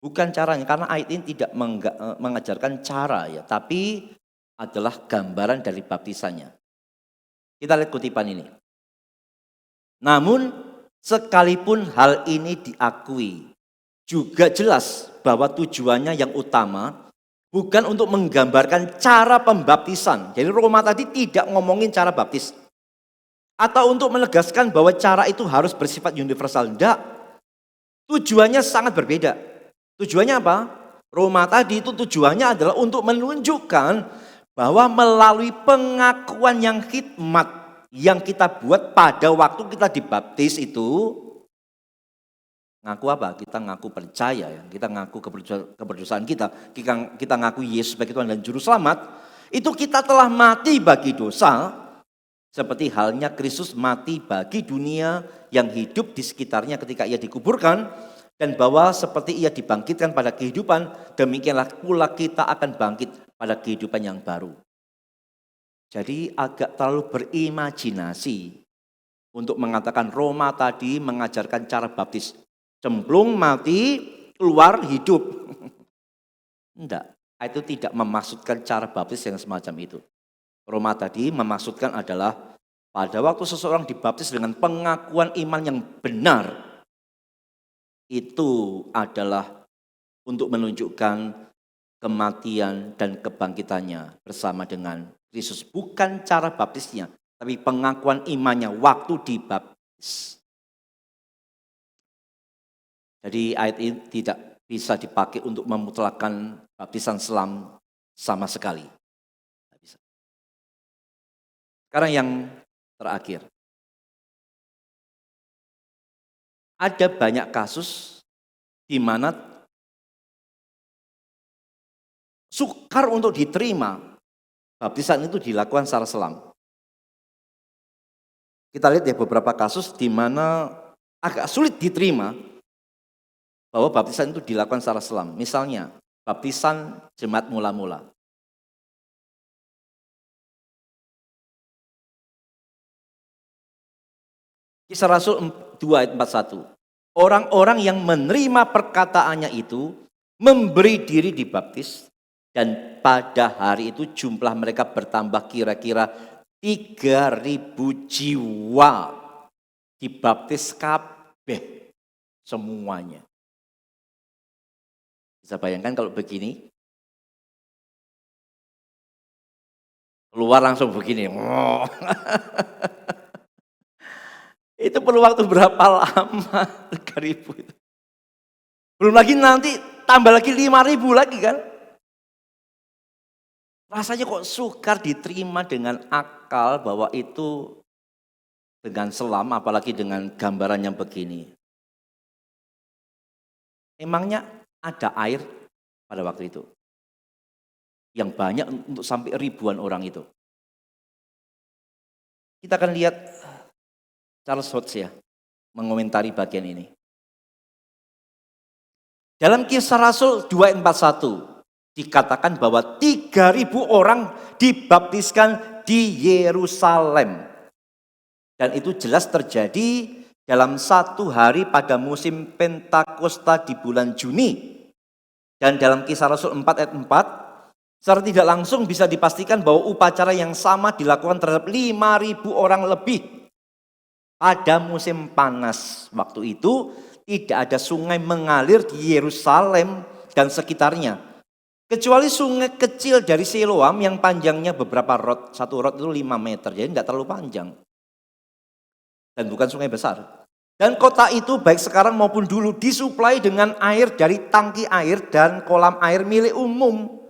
Bukan caranya, karena ayat ini tidak mengajarkan cara ya, tapi adalah gambaran dari baptisannya. Kita lihat kutipan ini. Namun sekalipun hal ini diakui, juga jelas bahwa tujuannya yang utama bukan untuk menggambarkan cara pembaptisan. Jadi Roma tadi tidak ngomongin cara baptis. Atau untuk menegaskan bahwa cara itu harus bersifat universal. Tidak. Tujuannya sangat berbeda. Tujuannya apa? Roma tadi itu tujuannya adalah untuk menunjukkan bahwa melalui pengakuan yang hikmat yang kita buat pada waktu kita dibaptis itu, ngaku apa? Kita ngaku percaya, ya. Kita ngaku keberdosaan kita ngaku Yesus sebagai Tuhan dan Juru Selamat. Itu kita telah mati bagi dosa, seperti halnya Kristus mati bagi dunia yang hidup di sekitarnya ketika ia dikuburkan, dan bahwa seperti ia dibangkitkan pada kehidupan, demikianlah pula kita akan bangkit pada kehidupan yang baru. Jadi agak terlalu berimajinasi untuk mengatakan Roma tadi mengajarkan cara baptis. Cemplung, mati, keluar, hidup. Enggak, itu tidak memaksudkan cara baptis yang semacam itu. Roma tadi memaksudkan adalah pada waktu seseorang dibaptis dengan pengakuan iman yang benar, itu adalah untuk menunjukkan kematian dan kebangkitannya bersama dengan Kristus. Bukan cara baptisnya, tapi pengakuan imannya waktu dibaptis. Jadi ayat ini tidak bisa dipakai untuk memutlakan baptisan selam sama sekali. Tidak bisa. Sekarang yang terakhir. Ada banyak kasus di mana sukar untuk diterima baptisan itu dilakukan secara selam. Kita lihat ya beberapa kasus di mana agak sulit diterima bahwa baptisan itu dilakukan secara selam. Misalnya baptisan jemaat mula-mula. Kisah Rasul 2 ayat 41. Orang-orang yang menerima perkataannya itu memberi diri dibaptis, dan pada hari itu jumlah mereka bertambah kira-kira 3.000 jiwa. Dibaptis kabeh semuanya. Bisa bayangkan kalau begini? Keluar langsung begini. Itu perlu waktu berapa lama? 3.000 itu. Belum lagi nanti tambah lagi 5.000 lagi kan? Rasanya kok sukar diterima dengan akal bahwa itu dengan selam, apalagi dengan gambaran yang begini. Emangnya ada air pada waktu itu yang banyak untuk sampai ribuan orang itu. Kita akan lihat Charles Hodge ya, mengomentari bagian ini. Dalam Kisah Rasul 2:41 dikatakan bahwa 3.000 orang dibaptiskan di Yerusalem. Dan itu jelas terjadi dalam satu hari pada musim Pentakosta di bulan Juni. Dan dalam Kisah Rasul 4 ayat 4, secara tidak langsung bisa dipastikan bahwa upacara yang sama dilakukan terhadap 5.000 orang lebih. Pada musim panas waktu itu tidak ada sungai mengalir di Yerusalem dan sekitarnya. Kecuali sungai kecil dari Siloam yang panjangnya beberapa rod. Satu rod itu 5 meter, jadi tidak terlalu panjang. Dan bukan sungai besar. Dan kota itu baik sekarang maupun dulu disuplai dengan air dari tangki air dan kolam air milik umum.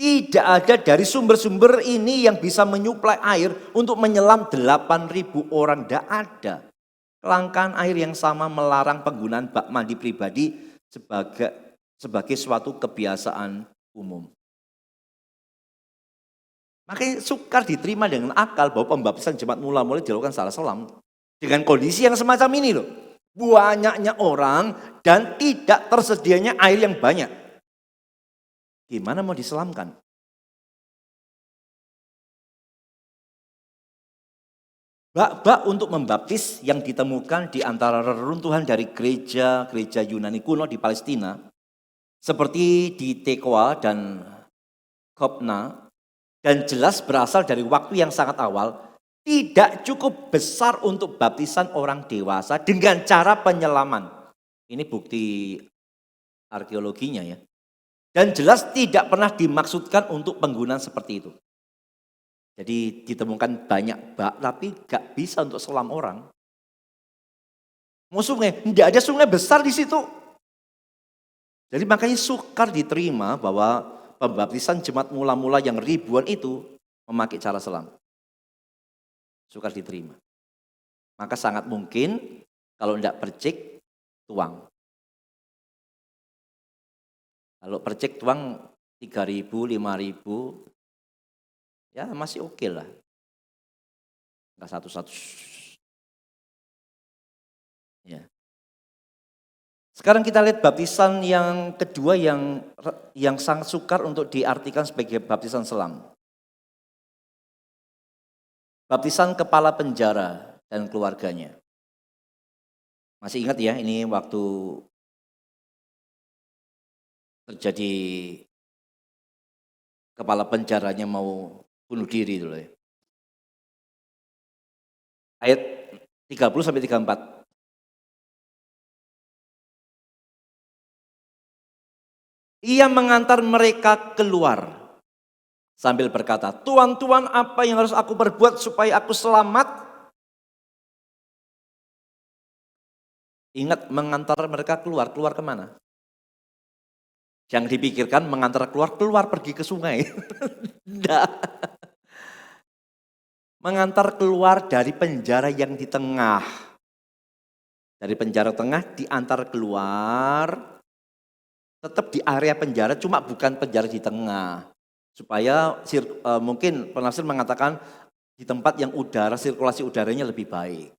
Tidak ada dari sumber-sumber ini yang bisa menyuplai air untuk menyelam 8.000 orang. Tidak ada. Kelangkaan air yang sama melarang penggunaan bak mandi pribadi sebagai suatu kebiasaan umum. Makanya sukar diterima dengan akal bahwa pembaptisan jemaat mula-mula dilakukan secara selam. Dengan kondisi yang semacam ini loh. Banyaknya orang dan tidak tersedianya air yang banyak. Gimana mau diselamkan? Bak-bak untuk membaptis yang ditemukan di antara reruntuhan dari gereja Yunani kuno di Palestina, seperti di Tekoa dan Kopna, dan jelas berasal dari waktu yang sangat awal, tidak cukup besar untuk baptisan orang dewasa dengan cara penyelaman. Ini bukti arkeologinya ya. Dan jelas tidak pernah dimaksudkan untuk penggunaan seperti itu. Jadi ditemukan banyak bak, tapi gak bisa untuk selam orang. Mau sungai, tidak ada sungai besar di situ. Jadi makanya sukar diterima bahwa pembaptisan jemaat mula-mula yang ribuan itu memakai cara selam. Sukar diterima. Maka sangat mungkin kalau tidak percik, tuang. Kalau percik tuang 3.000, 5.000, ya masih oke lah. Enggak satu-satu. Ya. Sekarang kita lihat baptisan yang kedua yang sangat sukar untuk diartikan sebagai baptisan selam. Baptisan kepala penjara dan keluarganya. Masih ingat ya, ini waktu terjadi kepala penjaranya mau bunuh diri dulu ya. Ayat 30 sampai 34. Ia mengantar mereka keluar sambil berkata, "Tuan, Tuan, apa yang harus aku perbuat supaya aku selamat?" Ingat, mengantar mereka keluar kemana? Yang dipikirkan mengantar keluar pergi ke sungai. Tidak. Mengantar keluar dari penjara yang di tengah. Dari penjara tengah diantar keluar, tetap di area penjara, cuma bukan penjara di tengah. Supaya mungkin penafsir mengatakan di tempat yang sirkulasi udaranya lebih baik.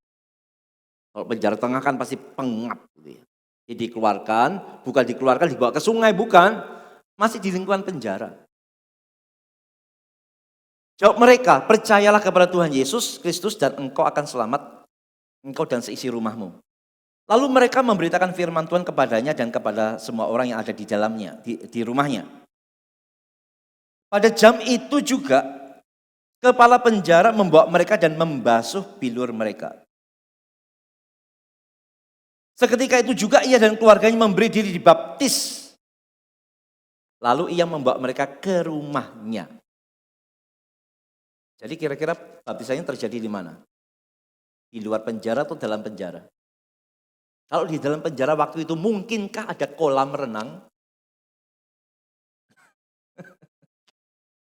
Kalau penjara tengah kan pasti pengap gitu ya. Jadi dikeluarkan, bukan dikeluarkan dibawa ke sungai, bukan. Masih di lingkungan penjara. Jawab mereka, "Percayalah kepada Tuhan Yesus Kristus dan engkau akan selamat, engkau dan seisi rumahmu." Lalu mereka memberitakan firman Tuhan kepadanya dan kepada semua orang yang ada di dalamnya, di rumahnya. Pada jam itu juga, kepala penjara membawa mereka dan membasuh bilur mereka. Seketika itu juga ia dan keluarganya memberi diri dibaptis. Lalu ia membawa mereka ke rumahnya. Jadi kira-kira baptisannya terjadi di mana? Di luar penjara atau dalam penjara? Kalau di dalam penjara waktu itu mungkinkah ada kolam renang?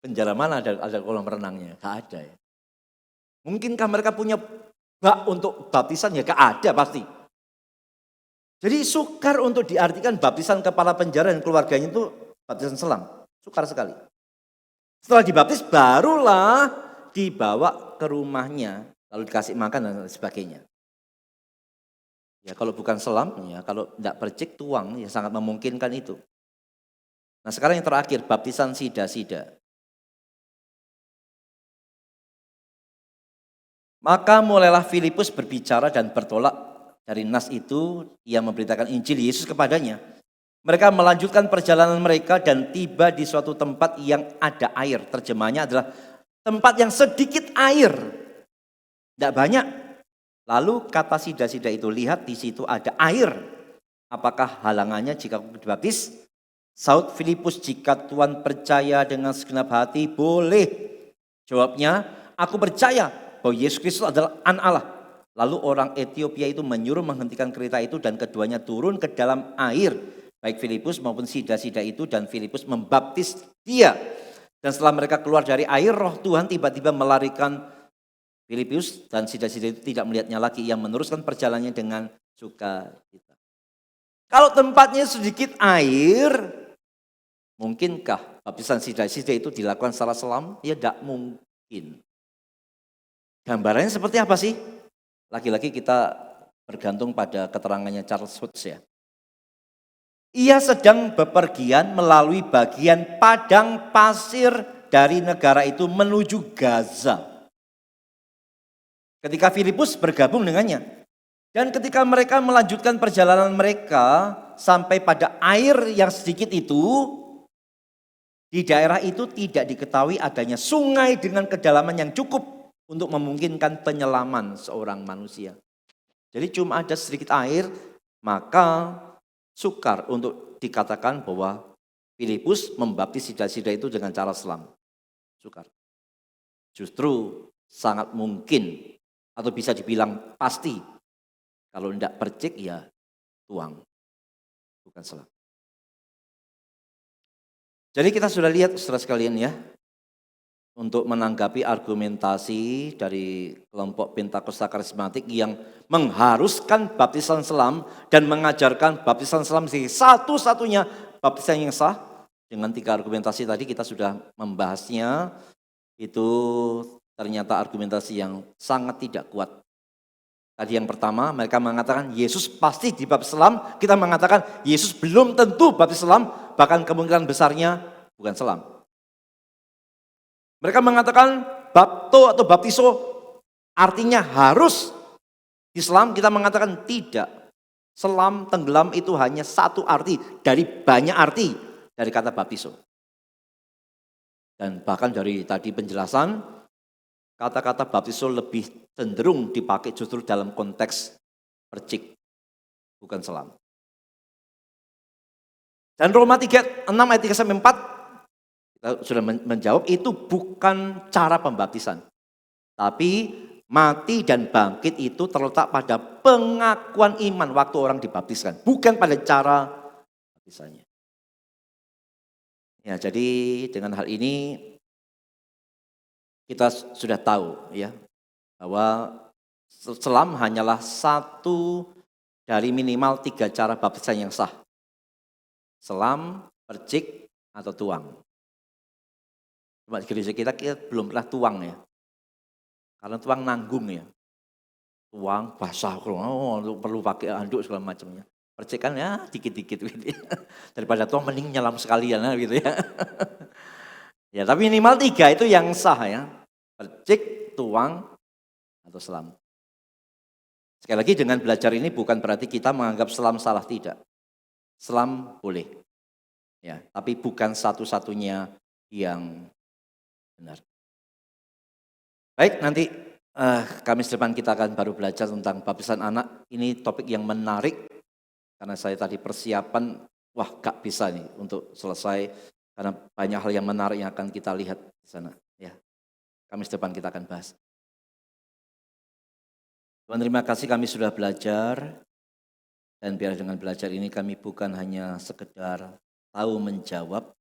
Penjara mana ada kolam renangnya? Gak ada ya. Mungkinkah mereka punya bak untuk baptisan? Ya gak ada pasti. Jadi sukar untuk diartikan baptisan kepala penjara dan keluarganya itu baptisan selam. Sukar sekali. Setelah dibaptis barulah dibawa ke rumahnya. Lalu dikasih makan dan sebagainya. Ya kalau bukan selam, ya kalau tidak percik tuang, ya sangat memungkinkan itu. Nah sekarang yang terakhir, baptisan sida-sida. Maka mulailah Filipus berbicara dan bertolak. Dari nas itu, ia memberitakan Injil Yesus kepadanya. Mereka melanjutkan perjalanan mereka dan tiba di suatu tempat yang ada air. Terjemahnya adalah tempat yang sedikit air. Tidak banyak. Lalu kata sida-sida itu, "Lihat di situ ada air. Apakah halangannya jika aku dibaptis?" Saud Filipus, "Jika Tuhan percaya dengan segenap hati, boleh." Jawabnya, "Aku percaya bahwa Yesus Kristus adalah Anak Allah." Lalu orang Ethiopia itu menyuruh menghentikan kereta itu dan keduanya turun ke dalam air. Baik Filipus maupun sida-sida itu, dan Filipus membaptis dia. Dan setelah mereka keluar dari air, roh Tuhan tiba-tiba melarikan Filipus dan sida-sida itu tidak melihatnya lagi. Ia meneruskan perjalanannya dengan sukacita. Kalau tempatnya sedikit air, mungkinkah baptisan sida-sida itu dilakukan secara selam? Ya tidak mungkin. Gambarannya seperti apa sih? Lagi-lagi kita bergantung pada keterangannya Charles Woods ya. Ia sedang bepergian melalui bagian padang pasir dari negara itu menuju Gaza. Ketika Filipus bergabung dengannya. Dan ketika mereka melanjutkan perjalanan mereka sampai pada air yang sedikit itu, di daerah itu tidak diketahui adanya sungai dengan kedalaman yang cukup untuk memungkinkan penyelaman seorang manusia. Jadi cuma ada sedikit air, maka sukar untuk dikatakan bahwa Filipus membaptis sida-sida itu dengan cara selam. Sukar. Justru sangat mungkin atau bisa dibilang pasti kalau tidak percik ya tuang, bukan selam. Jadi kita sudah lihat saudara sekalian ya, untuk menanggapi argumentasi dari kelompok Pentakosta Karismatik yang mengharuskan baptisan selam dan mengajarkan baptisan selam sebagai satu-satunya baptisan yang sah. Dengan 3 argumentasi tadi kita sudah membahasnya, itu ternyata argumentasi yang sangat tidak kuat. Tadi yang pertama mereka mengatakan Yesus pasti dibaptis selam, kita mengatakan Yesus belum tentu baptis selam, bahkan kemungkinan besarnya bukan selam. Mereka mengatakan bapto atau baptiso artinya harus diselam, kita mengatakan tidak. Selam, tenggelam itu hanya satu arti dari banyak arti dari kata baptiso. Dan bahkan dari tadi penjelasan, kata-kata baptiso lebih cenderung dipakai justru dalam konteks percik, bukan selam. Dan Roma 3, 6 ayat 3-4, kita sudah menjawab itu bukan cara pembaptisan. Tapi mati dan bangkit itu terletak pada pengakuan iman waktu orang dibaptiskan, bukan pada cara baptisannya. Ya, jadi dengan hal ini kita sudah tahu ya bahwa selam hanyalah satu dari minimal 3 cara baptisan yang sah. Selam, percik, atau tuang. Cuma di gereja kita belum pernah tuang ya. Karena tuang nanggung ya. Tuang basah, perlu pakai handuk segala macamnya. Percik kan ya dikit-dikit gitu ya. Daripada tuang mending nyelam sekalian gitu ya. Ya tapi minimal 3 itu yang sah ya. Percik, tuang, atau selam. Sekali lagi dengan belajar ini bukan berarti kita menganggap selam salah, tidak. Selam boleh. Ya, tapi bukan satu-satunya yang benar. Baik, nanti Kamis depan kita akan baru belajar tentang baptisan anak. Ini topik yang menarik karena saya tadi persiapan, wah gak bisa nih untuk selesai karena banyak hal yang menarik yang akan kita lihat di sana. Ya, Kamis depan kita akan bahas. Tuhan terima kasih kami sudah belajar dan biar dengan belajar ini kami bukan hanya sekedar tahu menjawab,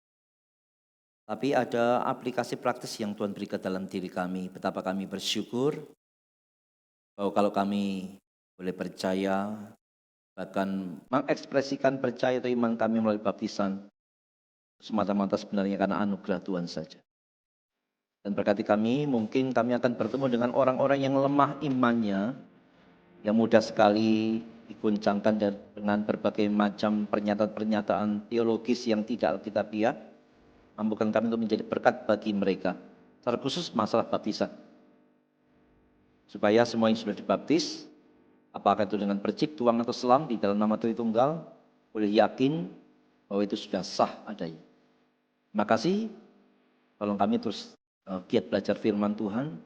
tapi ada aplikasi praktis yang Tuhan berikan dalam diri kami. Betapa kami bersyukur bahwa kalau kami boleh percaya, bahkan mengekspresikan percaya atau iman kami melalui baptisan, semata-mata sebenarnya karena anugerah Tuhan saja. Dan berkati kami, mungkin kami akan bertemu dengan orang-orang yang lemah imannya, yang mudah sekali diguncangkan dengan berbagai macam pernyataan-pernyataan teologis yang tidak alkitabiah. Mampukan kami untuk menjadi berkat bagi mereka, secara khusus masalah baptisan. Supaya semua yang sudah dibaptis, apakah itu dengan percik, tuang atau selam di dalam nama Tritunggal, boleh yakin bahwa itu sudah sah adanya. Terima kasih, tolong kami terus giat belajar firman Tuhan,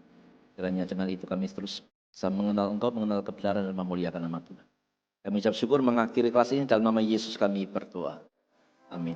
kiranya dengan itu kami terus bisa mengenal Engkau, mengenal kebenaran dan memuliakan nama Tuhan. Kami ucap syukur mengakhiri kelas ini dalam nama Yesus kami berdoa. Amin.